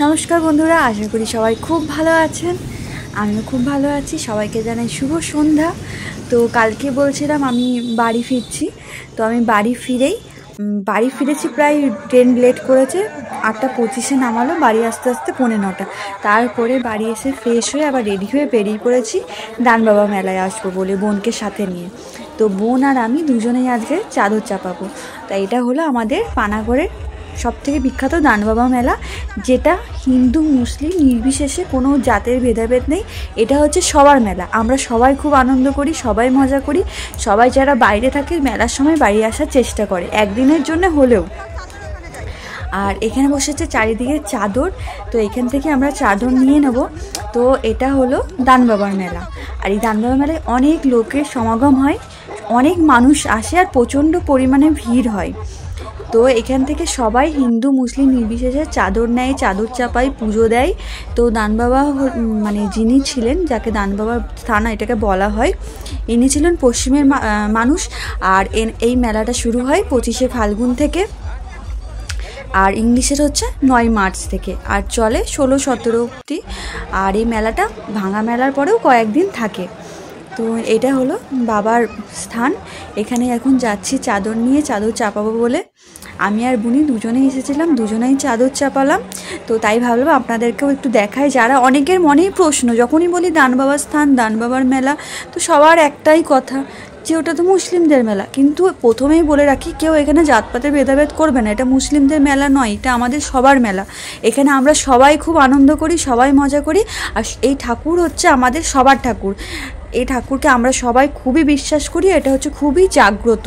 নমস্কার বন্ধুরা, আশা করি সবাই খুব ভালো আছেন। আমিও খুব ভালো আছি। সবাইকে জানাই শুভ সন্ধ্যা। তো কালকে বলছিলাম আমি বাড়ি ফিরছি, তো আমি বাড়ি ফিরেছি। প্রায় ট্রেন লেট করেছে, 8:25 নামালো, বাড়ি আসতে আসতে 9:45। তারপরে বাড়ি এসে ফ্রেশ হয়ে আবার রেডি হয়ে বেরিয়ে পড়েছি দানবাবা মেলায় আসবো বলে বোনকে সাথে নিয়ে। তো বোন আর আমি দুজনেই আজকে চাদর চাপাবো। তাই এটা হলো আমাদের পানাগড়ের সবথেকে বিখ্যাত দানবাবা মেলা, যেটা হিন্দু মুসলিম নির্বিশেষে কোনো জাতের ভেদাভেদ নেই। এটা হচ্ছে সবার মেলা। আমরা সবাই খুব আনন্দ করি, সবাই মজা করি। সবাই যারা বাইরে থাকে মেলার সময় বাড়ি আসার চেষ্টা করে একদিনের জন্য হলেও। আর এখানে বসেছে চারিদিকে চাদর, তো এখান থেকে আমরা চাদর নিয়ে নেব। তো এটা হলো দানবাবার মেলা। আর এই দানবাবা মেলায় অনেক লোকের সমাগম হয়, অনেক মানুষ আসে আর প্রচণ্ড পরিমাণে ভিড় হয়। তো এখান থেকে সবাই হিন্দু মুসলিম নির্বিশেষে চাদর নেয়, চাদর চাপায়, পুজো দেয়। তো দানবাবা যিনি ছিলেন, যাকে দানবাবার স্থান এটাকে বলা হয়, ইনি ছিলেন পশ্চিমের মানুষ। আর এই মেলাটা শুরু হয় 25শে ফাল্গুন থেকে, আর ইংলিশের হচ্ছে 9 মার্চ থেকে, আর চলে 16-17 অবধি। আর এই মেলাটা ভাঙা মেলার পরেও কয়েকদিন থাকে। তো এটা হলো বাবার স্থান। এখানে এখন যাচ্ছি চাদর নিয়ে, চাদর চাপাবো বলে। আমি আর বুনি দুজনেই এসেছিলাম, দুজনেই চাদর চাপালাম। তো তাই ভাবলাম আপনাদেরকেও একটু দেখাই। যারা অনেকের মনেই প্রশ্ন, যখনই বলি দানবাবার স্থান, দানবাবার মেলা, তো সবার একটাই কথা যে ওটা তো মুসলিমদের মেলা। কিন্তু প্রথমেই বলে রাখি, কেউ এখানে জাতপাতের ভেদাভেদ করবে না। এটা মুসলিমদের মেলা নয়, এটা আমাদের সবার মেলা। এখানে আমরা সবাই খুব আনন্দ করি, সবাই মজা করি। আর এই ঠাকুর হচ্ছে আমাদের সবার ঠাকুর। এই ঠাকুরকে আমরা সবাই খুবই বিশ্বাস করি। এটা হচ্ছে খুবই জাগ্রত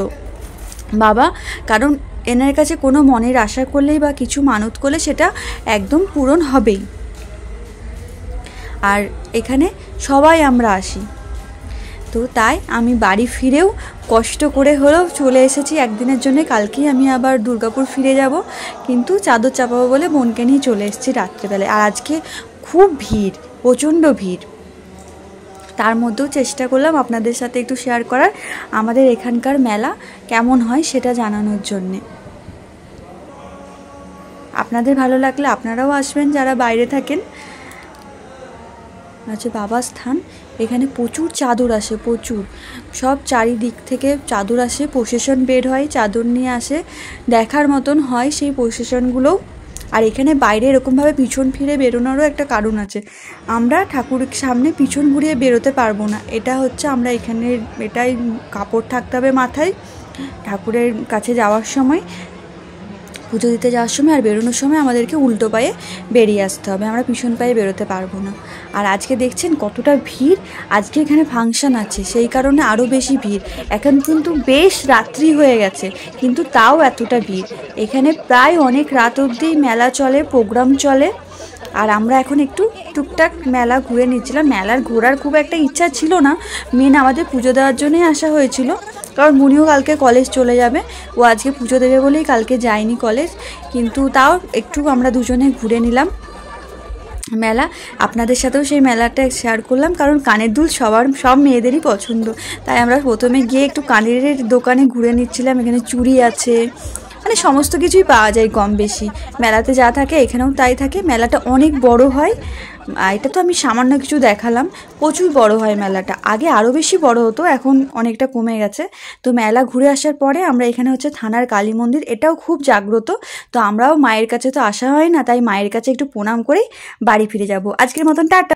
বাবা, কারণ এনার কাছে কোনো মনের আশা করলেই বা কিছু মানত করলে সেটা একদম পূরণ হবেই। আর এখানে সবাই আমরা আসি। তো তাই আমি বাড়ি ফিরেও কষ্ট করে হলেও চলে এসেছি একদিনের জন্য। কালকেই আমি আবার দুর্গাপুর ফিরে যাব, কিন্তু চাদর চাপাবো বলে বোনকে নিয়ে চলে এসেছি রাত্রেবেলায়। আর আজকে খুব ভিড়, প্রচণ্ড ভিড়। তার মধ্যেও চেষ্টা করলাম আপনাদের সাথে একটু শেয়ার করার, আমাদের এখানকার মেলা কেমন হয় সেটা জানানোর জন্যে। আপনাদের ভালো লাগলে আপনারাও আসবেন যারা বাইরে থাকেন। আচ্ছা, বাবার স্থান। এখানে প্রচুর চাদর আসে, প্রচুর, সব চারিদিক থেকে চাদর আসে, প্রসেশন বের হয়, চাদর নিয়ে আসে, দেখার মতন হয় সেই প্রসেশনগুলোও। আর এখানে বাইরে এরকমভাবে পিছন ফিরে বেরোনোরও একটা কারণ আছে। আমরা ঠাকুরের সামনে পিছন ঘুরিয়ে বেরোতে পারবো না। এটা হচ্ছে আমরা এখানে এটাই কাপড় থাকতে হবে মাথায় ঠাকুরের কাছে যাওয়ার সময়, পুজো দিতে যাওয়ার সময়। আর বেরোনোর সময় আমাদেরকে উল্টো পায়ে বেরিয়ে আসতে হবে, আমরা পিছন পায়ে বেরোতে পারবো না। আর আজকে দেখছেন কতটা ভিড়। আজকে এখানে ফাংশন আছে, সেই কারণে আরও বেশি ভিড়। এখন কিন্তু বেশ রাত্রি হয়ে গেছে, কিন্তু তাও এতটা ভিড়। এখানে প্রায় অনেক রাত অবধি মেলা চলে, প্রোগ্রাম চলে। আর আমরা এখন একটু টুকটাক মেলা ঘুরে নিচ্ছিলাম। মেলার ঘোরার খুব একটা ইচ্ছা ছিল না, মেন আমাদের পুজো দেওয়ার জন্যই আসা হয়েছিল। কারণ মুনিও কালকে কলেজ চলে যাবে, ও আজকে পুজো দেবে বলেই কালকে যায়নি কলেজ। কিন্তু তাও একটু আমরা দুজনে ঘুরে নিলাম মেলা। আপনাদের সাথেও সেই মেলাটা শেয়ার করলাম, কারণ কানের দুল সব মেয়েদেরই পছন্দ। তাই আমরা প্রথমে গিয়ে একটু কানের দোকানে ঘুরে নিচ্ছিলাম। এখানে চুড়ি আছে, সমস্ত কিছুই পাওয়া যায় কম বেশি। মেলাতে যা থাকে এখানেও তাই থাকে। মেলাটা অনেক বড় হয়। এটা তো আমি সামান্য কিছু দেখালাম, প্রচুর বড় হয় মেলাটা। আগে আরও বেশি বড় হতো, এখন অনেকটা কমে গেছে। তো মেলা ঘুরে আসার পরে আমরা এখানে হচ্ছে থানার কালী মন্দির, এটাও খুব জাগ্রত। তো আমরাও মায়ের কাছে তো আসা হয় না, তাই মায়ের কাছে একটু প্রণাম করেই বাড়ি ফিরে যাব। আজকের মতন টাটা।